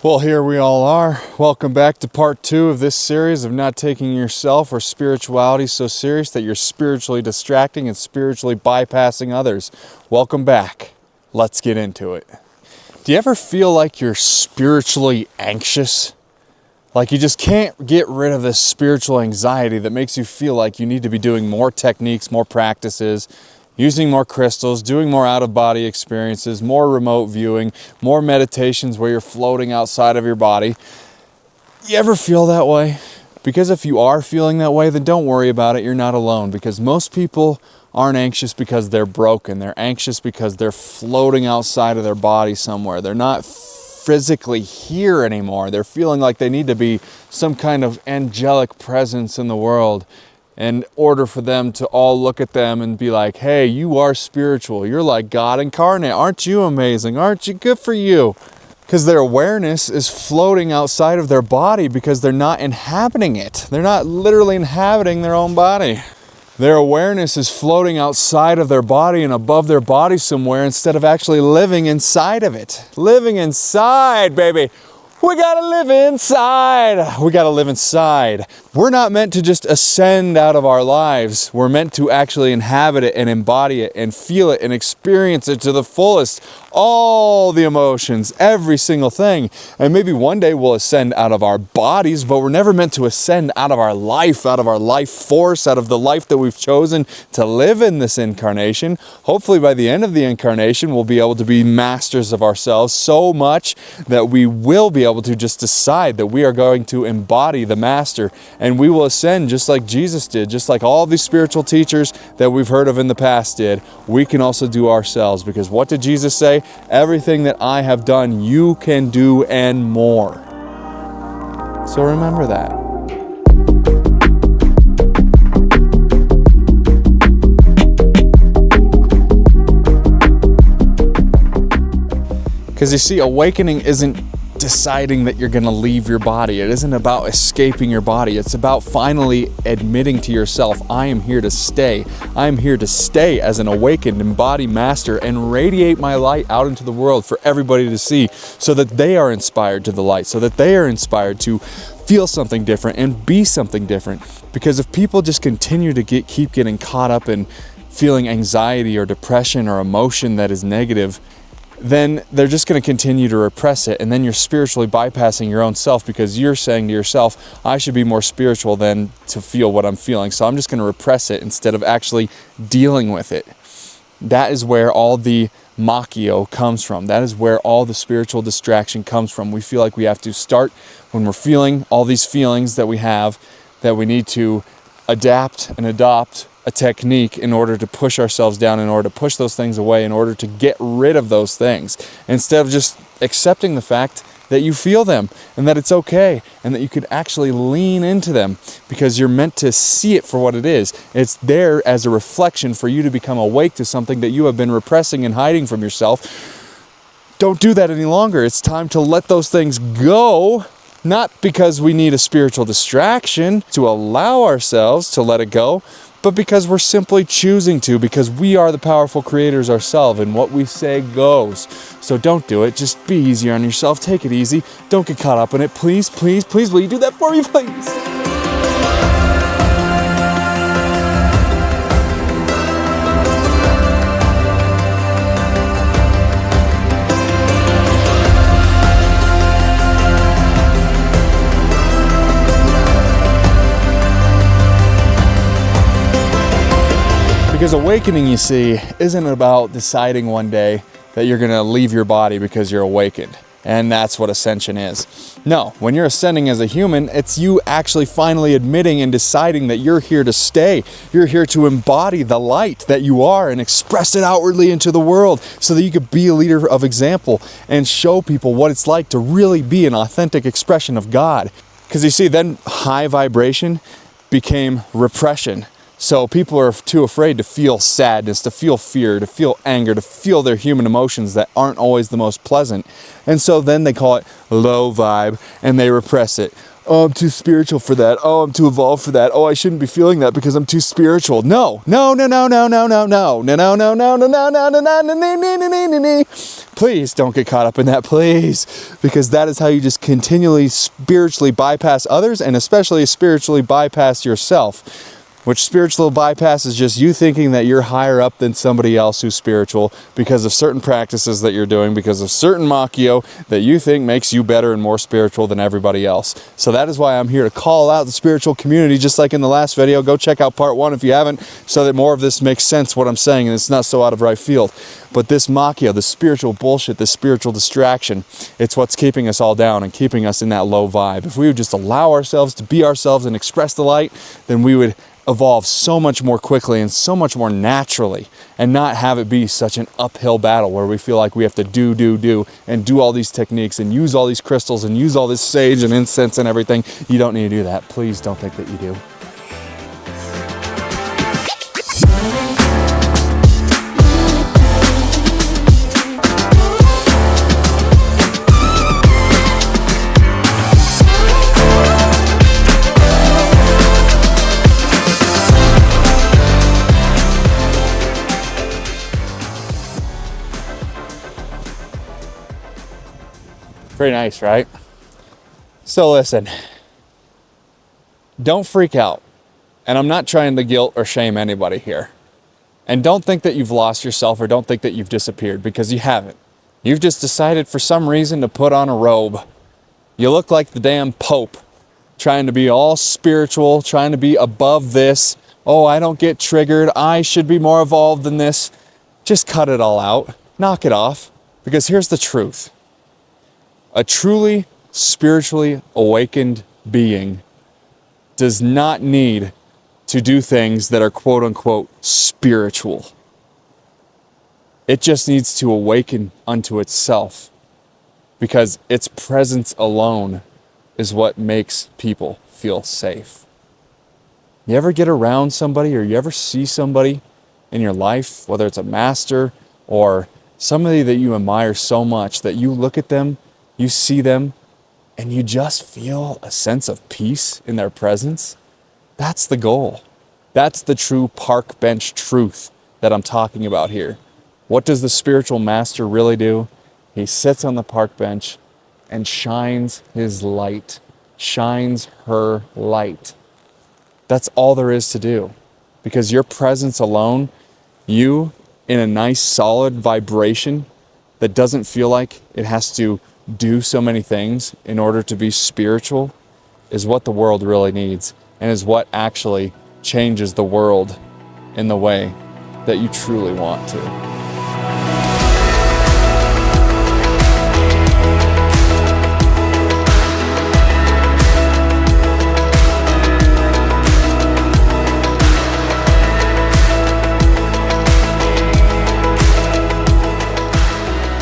Well, here we all are. Welcome back to part 2 of this series of not taking yourself or spirituality so serious that you're spiritually distracting and spiritually bypassing others. Welcome back. Let's get into it. Do you ever feel like you're spiritually anxious? Like you just can't get rid of this spiritual anxiety that makes you feel like you need to be doing more techniques, more practices, using more crystals, doing more out-of-body experiences, more remote viewing, more meditations where you're floating outside of your body. You ever feel that way? Because if you are feeling that way, then don't worry about it. You're not alone. Because most people aren't anxious because they're broken. They're anxious because they're floating outside of their body somewhere. They're not physically here anymore. They're feeling like they need to be some kind of angelic presence in the world in order for them to all look at them and be like, hey, you are spiritual. You're like God incarnate. Aren't you amazing? Aren't you? Good for you. Because their awareness is floating outside of their body because they're not inhabiting it. They're not literally inhabiting their own body. Their awareness is floating outside of their body and above their body somewhere instead of actually living inside of it. Living inside, baby. We gotta live inside. We gotta live inside. We're not meant to just ascend out of our lives. We're meant to actually inhabit it and embody it and feel it and experience it to the fullest. All the emotions, every single thing. And maybe one day we'll ascend out of our bodies, but we're never meant to ascend out of our life force, out of the life that we've chosen to live in this incarnation. Hopefully by the end of the incarnation, we'll be able to be masters of ourselves so much that we will be able to just decide that we are going to embody the master, and we will ascend just like Jesus did, just like all these spiritual teachers that we've heard of in the past did. We can also do ourselves, because what did Jesus say? Everything that I have done, you can do and more. So remember that. Because you see, awakening isn't deciding that you're going to leave your body. It isn't about escaping your body. It's about finally admitting to yourself, I am here to stay. I am here to stay as an awakened, embodied master and radiate my light out into the world for everybody to see, so that they are inspired to the light, so that they are inspired to feel something different and be something different. Because if people just continue to keep getting caught up in feeling anxiety or depression or emotion that is negative, then they're just going to continue to repress it, and then you're spiritually bypassing your own self, because you're saying to yourself, I should be more spiritual than to feel what I'm feeling, so I'm just going to repress it instead of actually dealing with it. That is where all the Machio comes from. That is where all the spiritual distraction comes from. We feel like we have to start when we're feeling all these feelings that we have, that we need to adapt and adopt a technique in order to push ourselves down, in order to push those things away, in order to get rid of those things, instead of just accepting the fact that you feel them and that it's okay and that you could actually lean into them, because you're meant to see it for what it is. It's there as a reflection for you to become awake to something that you have been repressing and hiding from yourself. Don't do that any longer. It's time to let those things go. Not because we need a spiritual distraction to allow ourselves to let it go, but because we're simply choosing to, because we are the powerful creators ourselves, and what we say goes. So don't do it. Just be easier on yourself. Take it easy. Don't get caught up in it. Please, please, please, will you do that for me, please? Because awakening, you see, isn't about deciding one day that you're going to leave your body because you're awakened. And that's what ascension is. No, when you're ascending as a human, it's you actually finally admitting and deciding that you're here to stay. You're here to embody the light that you are and express it outwardly into the world, so that you could be a leader of example and show people what it's like to really be an authentic expression of God. Because you see, then high vibration became repression. So people are too afraid to feel sadness, to feel fear, to feel anger, to feel their human emotions that aren't always the most pleasant. And so then they call it low vibe and they repress it. oh, I'm too spiritual for that. Oh, I'm too evolved for that. Oh, I shouldn't be feeling that because I'm too spiritual. No. Please don't get caught up in that, please. Because that is how you just continually spiritually bypass others, and especially spiritually bypass yourself. Which spiritual bypass is just you thinking that you're higher up than somebody else who's spiritual because of certain practices that you're doing, because of certain Machio that you think makes you better and more spiritual than everybody else. So that is why I'm here to call out the spiritual community, just like in the last video. Go check out part 1 if you haven't, so that more of this makes sense what I'm saying and it's not so out of right field. But this Machio, this spiritual bullshit, this spiritual distraction, it's what's keeping us all down and keeping us in that low vibe. If we would just allow ourselves to be ourselves and express the light, then we would evolve so much more quickly and so much more naturally, and not have it be such an uphill battle where we feel like we have to do and do all these techniques and use all these crystals and use all this sage and incense and everything. You don't need to do that. Please don't think that you do. Pretty nice, right? So listen, don't freak out. And I'm not trying to guilt or shame anybody here. And don't think that you've lost yourself, or don't think that you've disappeared, because you haven't. You've just decided for some reason to put on a robe. You look like the damn Pope, trying to be all spiritual, trying to be above this. Oh, I don't get triggered. I should be more evolved than this. Just cut it all out. Knock it off. Because here's the truth. A truly spiritually awakened being does not need to do things that are quote unquote spiritual. It just needs to awaken unto itself, because its presence alone is what makes people feel safe. You ever get around somebody, or you ever see somebody in your life, whether it's a master or somebody that you admire so much that you look at them, you see them, and you just feel a sense of peace in their presence? That's the goal. That's the true park bench truth that I'm talking about here. What does the spiritual master really do? He sits on the park bench and shines his light, shines her light. That's all there is to do. Because your presence alone, you in a nice solid vibration that doesn't feel like it has to do so many things in order to be spiritual, is what the world really needs, and is what actually changes the world in the way that you truly want to.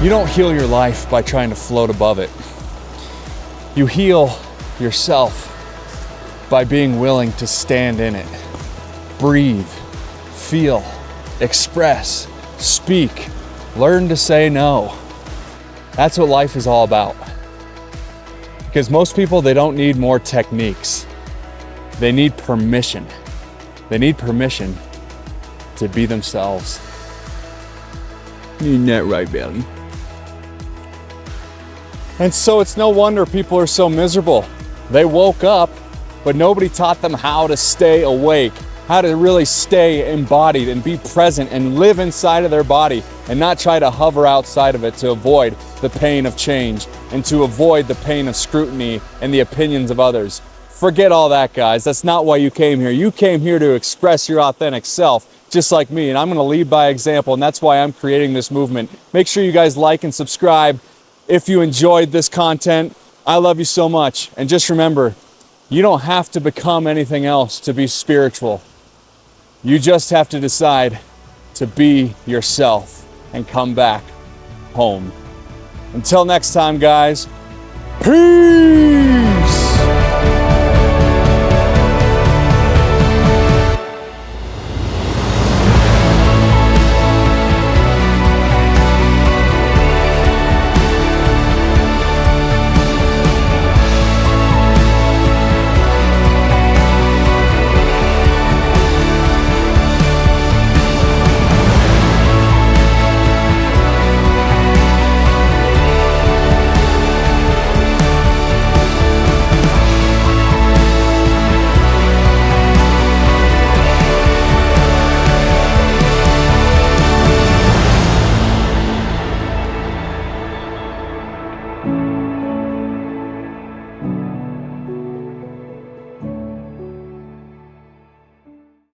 You don't heal your life by trying to float above it. You heal yourself by being willing to stand in it. Breathe, feel, express, speak, learn to say no. That's what life is all about. Because most people, they don't need more techniques. They need permission. They need permission to be themselves. You're not right, Belly. And so it's no wonder people are so miserable. They woke up, but nobody taught them how to stay awake, how to really stay embodied and be present and live inside of their body, and not try to hover outside of it to avoid the pain of change and to avoid the pain of scrutiny and the opinions of others. Forget all that, guys. That's not why you came here. You came here to express your authentic self, just like me, and I'm gonna lead by example, and that's why I'm creating this movement. Make sure you guys like and subscribe if you enjoyed this content. I love you so much. And just remember, you don't have to become anything else to be spiritual. You just have to decide to be yourself and come back home. Until next time, guys, peace!